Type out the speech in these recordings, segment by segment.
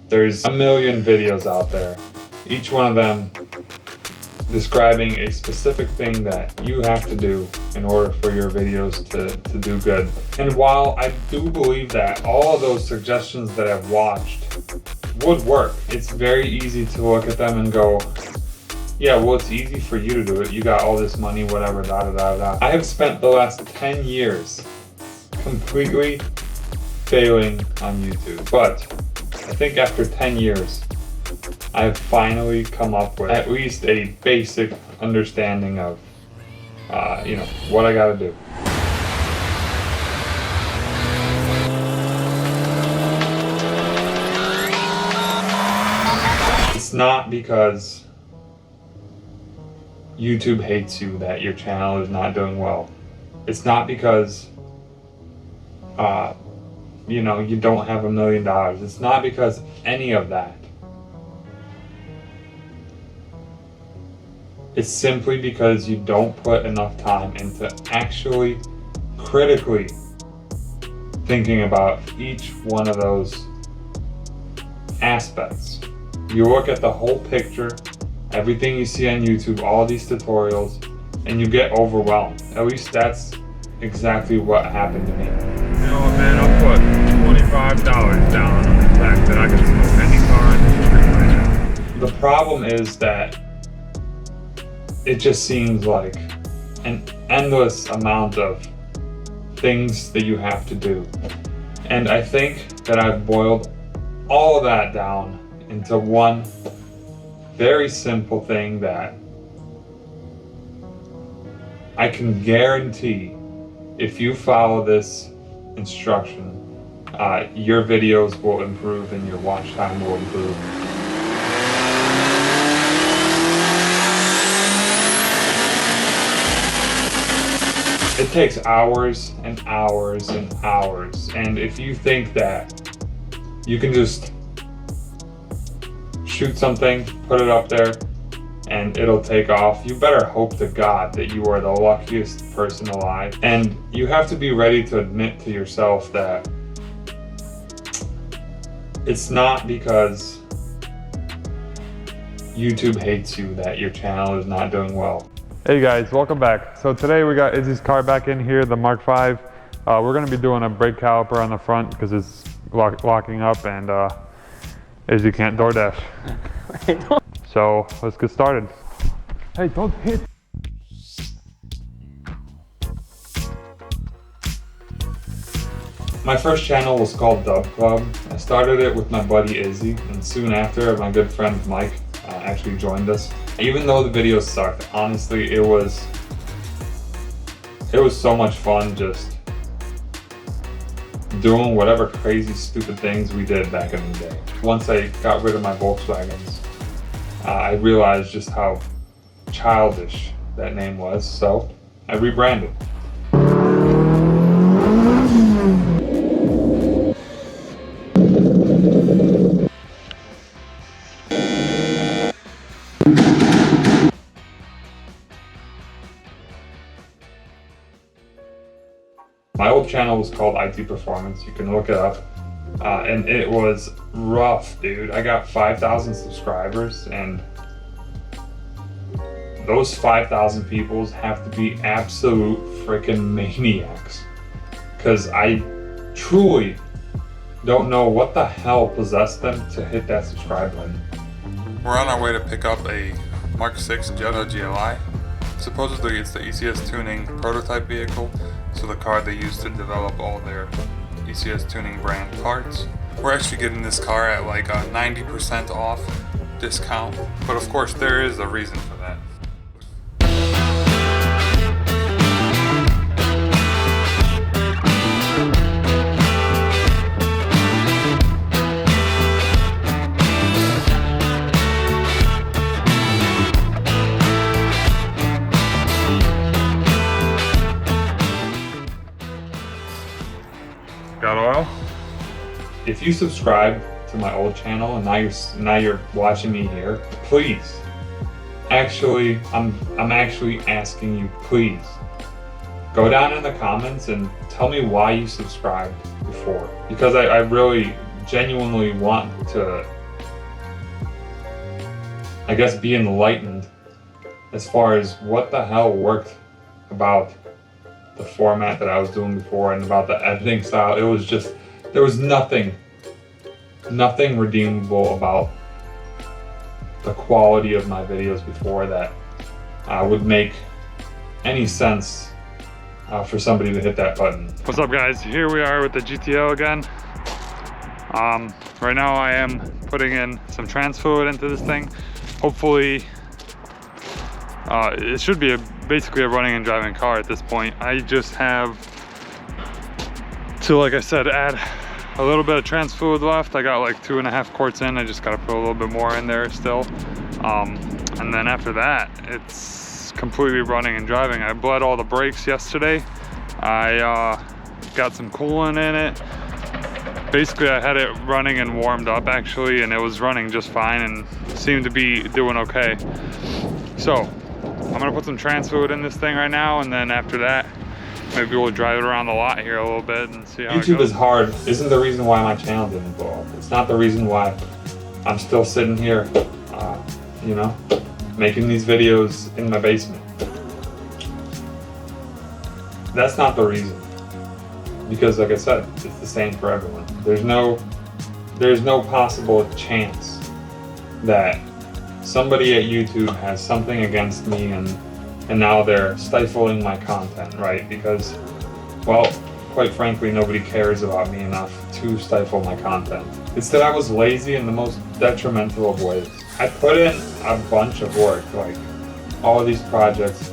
There's a million videos out there, each one of them describing a specific thing that you have to do in order for your videos to do good. And while I do believe that all of those suggestions that I've watched would work, it's very easy to look at them and go, yeah, well, it's easy for you to do it. You got all this money, whatever, da da da da. I have spent the last 10 years completely failing on YouTube. But I think after 10 years, I've finally come up with at least a basic understanding of, what I gotta do. It's not because YouTube hates you that your channel is not doing well. It's not because, you don't have $1 million. It's not because any of that. It's simply because you don't put enough time into actually critically thinking about each one of those aspects. You look at the whole picture, everything you see on YouTube, all these tutorials, and you get overwhelmed. At least that's exactly what happened to me. You know what, man, I'll put $25 down on the fact that I can smoke any car in the street right now. The problem is that it just seems like an endless amount of things that you have to do. And I think that I've boiled all of that down into one very simple thing that I can guarantee if you follow this instruction, your videos will improve and your watch time will improve. It takes hours and hours and hours, and if you think that you can just shoot something, put it up there, and it'll take off, you better hope to God that you are the luckiest person alive. And you have to be ready to admit to yourself that it's not because YouTube hates you that your channel is not doing well. Hey guys, welcome back. So today we got Izzy's car back in here, the Mark V. We're going to be doing a brake caliper on the front because it's locking up and Izzy can't DoorDash. So let's get started. Hey, don't hit. My first channel was called Dub Club. I started it with my buddy Izzy, and soon after my good friend Mike actually joined us. Even though the videos sucked, honestly, it was so much fun just doing whatever crazy stupid things we did back in the day. Once I got rid of my Volkswagens, I realized just how childish that name was, so I rebranded. My old channel was called IT Performance. You can look it up. And it was rough, dude. I got 5,000 subscribers, and those 5,000 people have to be absolute freaking maniacs. Because I truly don't know what the hell possessed them to hit that subscribe button. We're on our way to pick up a Mark VI Jetta GLI. Supposedly it's the ECS tuning prototype vehicle, so the car they use to develop all their ECS tuning brand parts. We're actually getting this car at like a 90% off discount, but of course there is a reason for that. Got oil? If you subscribe to my old channel and now you're watching me here, please, actually, I'm actually asking you, please, go down in the comments and tell me why you subscribed before. Because I really genuinely want to I guess, be enlightened as far as what the hell worked about the format that I was doing before and about the editing style. It was just, there was nothing redeemable about the quality of my videos before that would make any sense for somebody to hit that button. What's up, guys? Here we are with the GTO again. Right now I am putting in some trans fluid into this thing. Hopefully, it should be basically a running and driving car at this point. I just have to, like I said, add a little bit of trans fluid left. I got like 2.5 quarts in. I just got to put a little bit more in there still. And then after that, it's completely running and driving. I bled all the brakes yesterday. I got some coolant in it. Basically, I had it running and warmed up actually, and it was running just fine and seemed to be doing okay. So I'm gonna put some trans fluid in this thing right now, and then after that, maybe we'll drive it around the lot here a little bit and see how it YouTube goes. is hard. Isn't the reason why my channel didn't blow up. It's not the reason why I'm still sitting here, you know, making these videos in my basement. That's not the reason. Because like I said, it's the same for everyone. There's no possible chance that somebody at YouTube has something against me and now they're stifling my content, right? Because, well, quite frankly, nobody cares about me enough to stifle my content. It's that I was lazy in the most detrimental of ways. I put in a bunch of work, like all of these projects,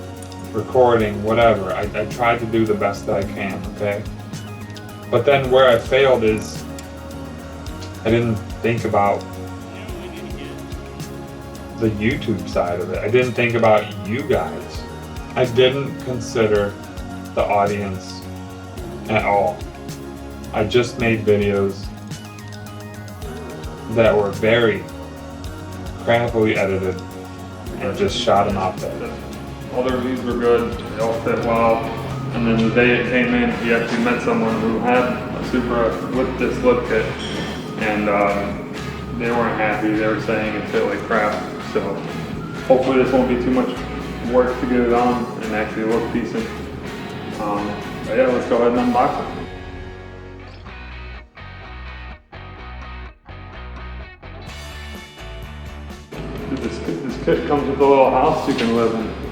recording, whatever. I tried to do the best that I can, okay? But then where I failed is I didn't think about the YouTube side of it. I didn't think about you guys. I didn't consider the audience at all. I just made videos that were very crappily edited and just shot them out there. All the reviews were good, they all fit well. And then the day it came in, he actually met someone who had a Supra with this lip kit, and they weren't happy. They were saying it fit like crap. So hopefully this won't be too much work to get it on and actually look decent. But yeah, let's go ahead and unbox it. This kit comes with a little house you can live in.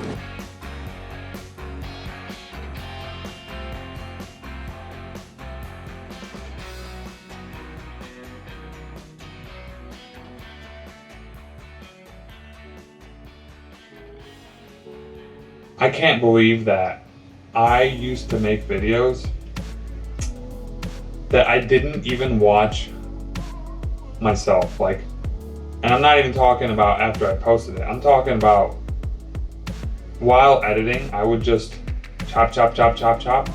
I can't believe that I used to make videos that I didn't even watch myself. Like, and I'm not even talking about after I posted it. I'm talking about while editing, I would just chop, chop, chop, chop, chop,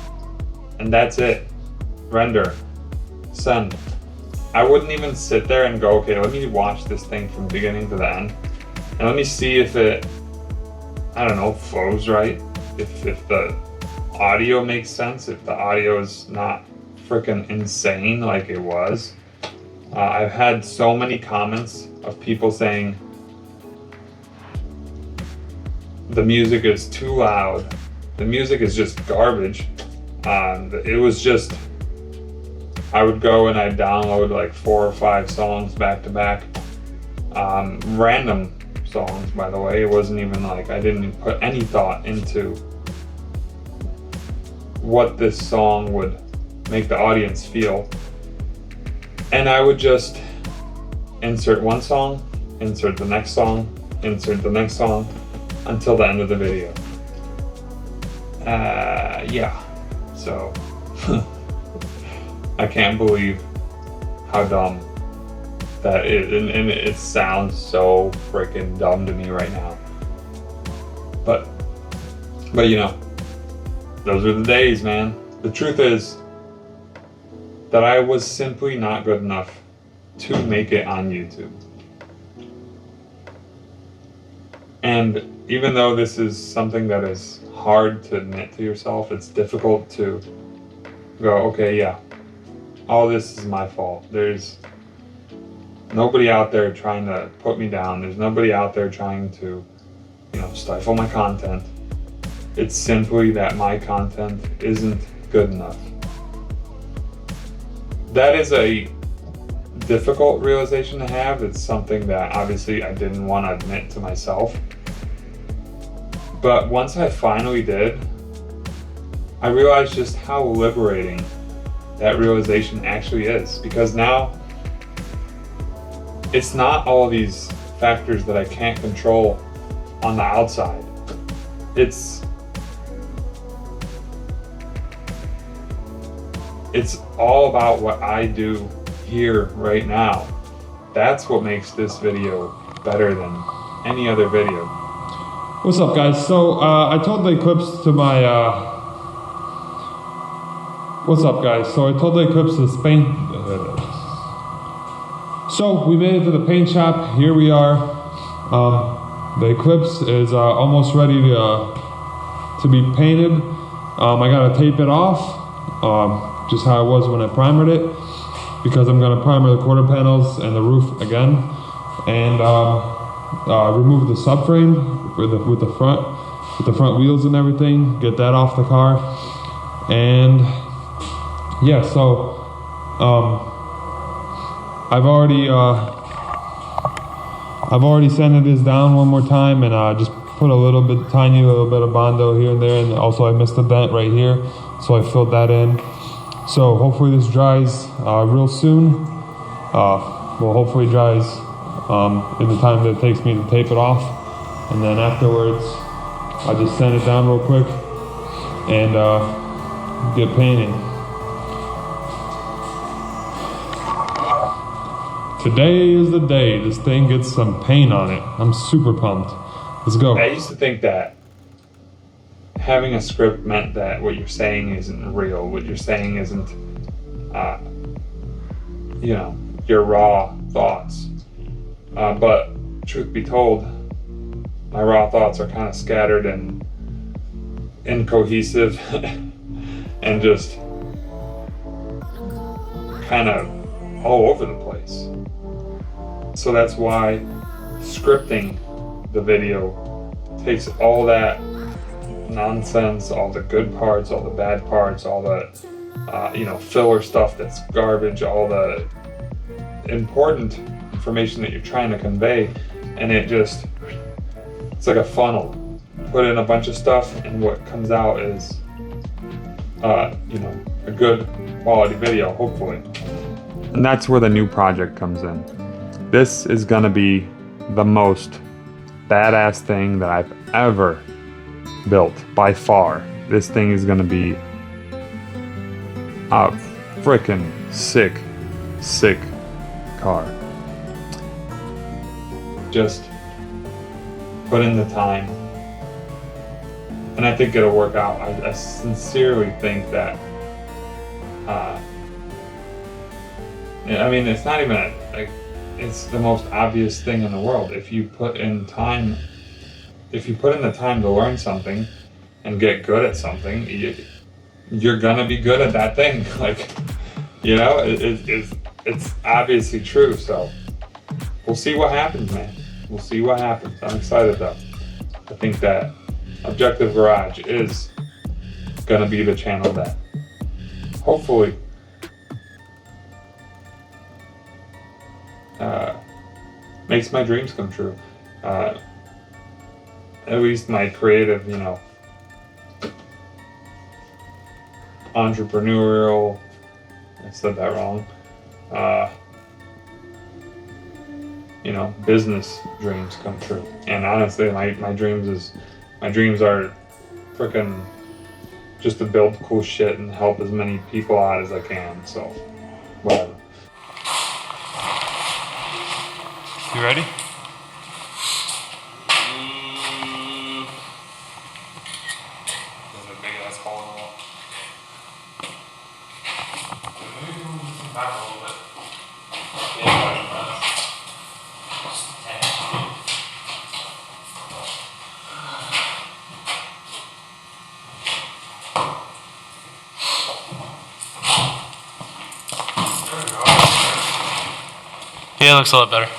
and that's it. Render, send. I wouldn't even sit there and go, okay, let me watch this thing from beginning to the end, and let me see if it, I don't know, flows right, if the audio makes sense, if the audio is not freaking insane like it was. I've had so many comments of people saying the music is too loud, the music is just garbage. It was just, I would go and I'd download like 4 or 5 songs back to back, random songs, by the way. It wasn't even like, I didn't put any thought into what this song would make the audience feel. And I would just insert one song, insert the next song, insert the next song, until the end of the video. Yeah, so I can't believe how dumb that is, and it sounds so freaking dumb to me right now. But you know, those are the days, man. The truth is that I was simply not good enough to make it on YouTube. And even though this is something that is hard to admit to yourself, it's difficult to go, okay, yeah, all this is my fault. There's nobody out there trying to put me down. There's nobody out there trying to, stifle my content. It's simply that my content isn't good enough. That is a difficult realization to have. It's something that obviously I didn't want to admit to myself. But once I finally did, I realized just how liberating that realization actually is, because now it's not all these factors that I can't control on the outside. It's all about what I do here right now. That's what makes this video better than any other video. What's up, guys? So I told the Eclipse to my what's up, guys? So I told the Eclipse to the paint. So we made it to the paint shop. Here we are. The Eclipse is almost ready to be painted. I gotta tape it off, just how it was when I primered it, because I'm gonna primer the quarter panels and the roof again, and remove the subframe with the front wheels and everything. Get that off the car, and yeah. So I've already sanded this down one more time, and just put a tiny little bit of Bondo here and there, and also I missed a dent right here, so I filled that in. So hopefully this dries real soon. Well, hopefully it dries in the time that it takes me to tape it off, and then afterwards I just sand it down real quick and get painting. Today is the day this thing gets some paint on it. I'm super pumped. Let's go. I used to think that having a script meant that what you're saying isn't real. What you're saying isn't, your raw thoughts. But truth be told, my raw thoughts are kind of scattered and incohesive and just kind of all over the place. So that's why scripting the video takes all that nonsense, all the good parts, all the bad parts, all the filler stuff that's garbage, all the important information that you're trying to convey, and it's like a funnel. Put in a bunch of stuff, and what comes out is a good quality video, hopefully. And that's where the new project comes in. This is gonna be the most badass thing that I've ever built, by far. This thing is gonna be a freaking sick car. Just put in the time, and I think it'll work out. I sincerely think that it's not even it's the most obvious thing in the world. If you put in the time to learn something and get good at something, you're gonna be good at that thing. It's obviously true. So we'll see what happens, man. We'll see what happens. I'm excited though. I think that Objective Garage is gonna be the channel that hopefully makes my dreams come true. At least my creative, entrepreneurial, I said that wrong, business dreams come true. And honestly, my dreams are freaking just to build cool shit and help as many people out as I can. So, whatever. You ready? There's a big ass hole in the wall. Back a little bit. Yeah, looks a lot better. Yeah,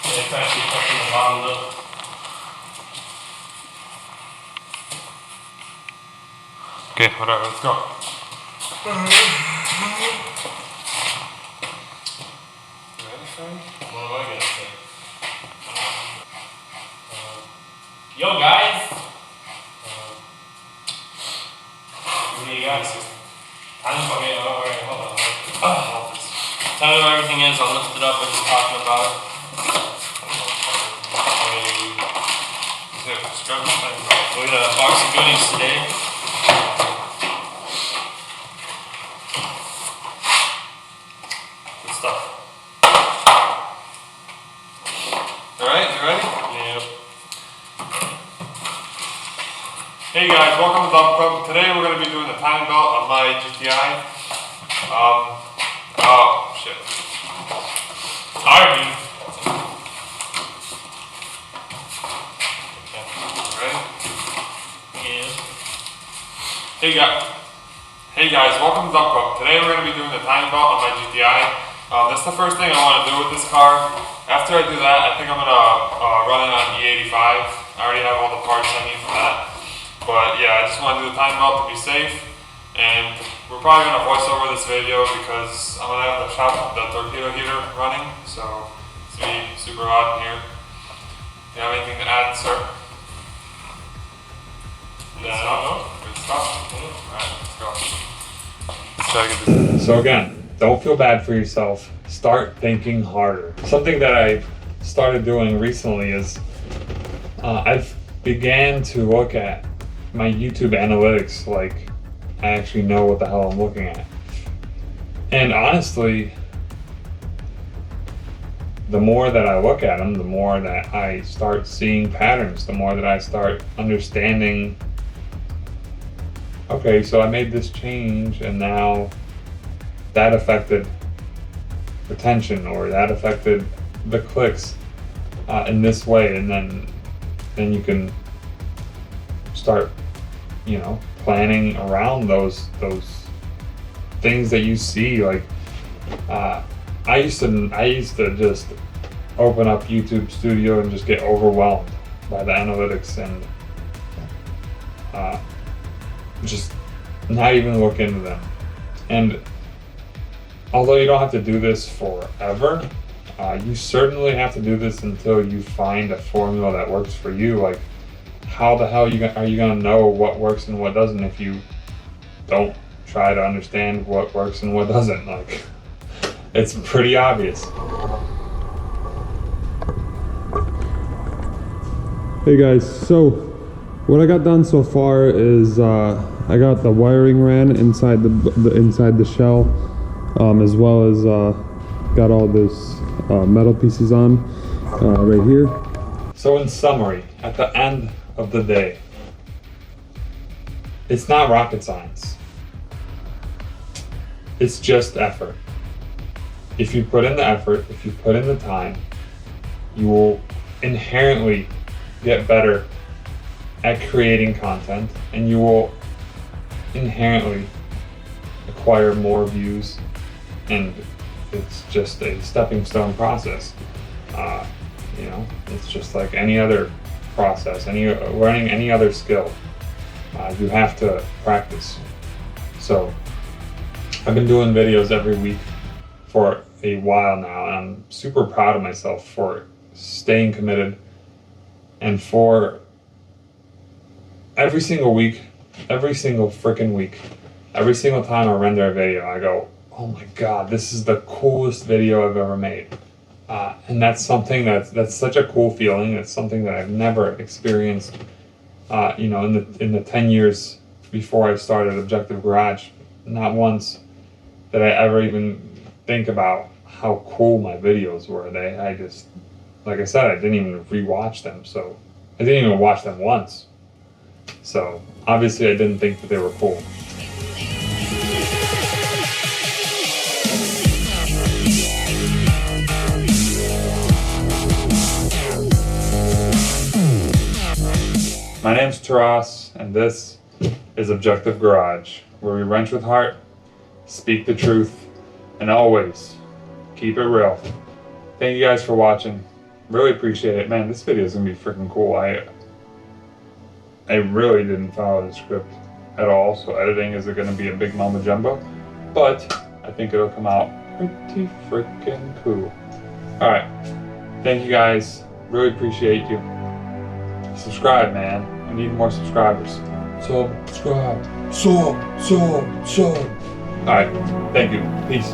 it's actually touching the bottom though. Okay, whatever, let's go. What am I gonna say? Yo guys! What do you guys? Okay, alright, hold on. Tell me where everything is, I'll lift it up when you're talking about it. We got a box of goodies today. Good stuff. Alright, you ready? Yep. Hey guys, welcome to Dump Club. Today we're going to be doing the timing belt on my GTI. Oh, shit. Alright, dude. Ready? Yeah. Hey guys, welcome to Dump Club. Today we're going to be doing the timing belt on my GTI. That's the first thing I want to do with this car. After I do that, I think I'm going to run it on E85. I already have all the parts I need for that. But yeah, I just want to do the timing belt to be safe. And we're probably going to voice over this video because I'm going to have the torpedo heater running. So it's going to be super hot in here. Do you have anything to add, sir? No. Good stuff. Alright, let's go. So again, don't feel bad for yourself. Start thinking harder. Something that I've started doing recently is I've began to look at my YouTube analytics like I actually know what the hell I'm looking at. And honestly, the more that I look at them, the more that I start seeing patterns, the more that I start understanding, okay, so I made this change and now that affected retention or that affected the clicks in this way, and then you can start, you know, planning around those things that you see. Like I used to just open up YouTube Studio and just get overwhelmed by the analytics and just not even look into them. And although you don't have to do this forever, you certainly have to do this until you find a formula that works for you. Like, how the hell are you gonna know what works and what doesn't if you don't try to understand what works and what doesn't? Like, it's pretty obvious. Hey guys, so what I got done so far is I got the wiring ran inside the shell, as well as got all this metal pieces on right here. So in summary, at the end of the day, it's not rocket science. It's just effort. If you put in the effort, if you put in the time, you will inherently get better at creating content, and you will inherently acquire more views, and it's just a stepping stone process. You know, it's just like any other process, learning any other skill. You have to practice. So I've been doing videos every week for a while now, and I'm super proud of myself for staying committed, and for every single week, every single freaking week, every single time I render a video, I go, oh my God, this is the coolest video I've ever made. And that's something that's such a cool feeling. It's something that I've never experienced, you know, in the 10 years before I started Objective Garage. Not once did I ever even think about how cool my videos were. I just, like I said, I didn't even rewatch them. So I didn't even watch them once. So obviously I didn't think that they were cool. My name's Taras, and this is Objective Garage, where we wrench with heart, speak the truth, and always keep it real. thank you guys for watching. Really appreciate it. Man, this video is gonna be freaking cool. I really didn't follow the script at all, so editing is gonna be a big mama jumbo, but I think it'll come out pretty freaking cool. Alright, thank you guys. Really appreciate you. Subscribe, man. I need more subscribers. Subscribe. Alright, thank you. Peace.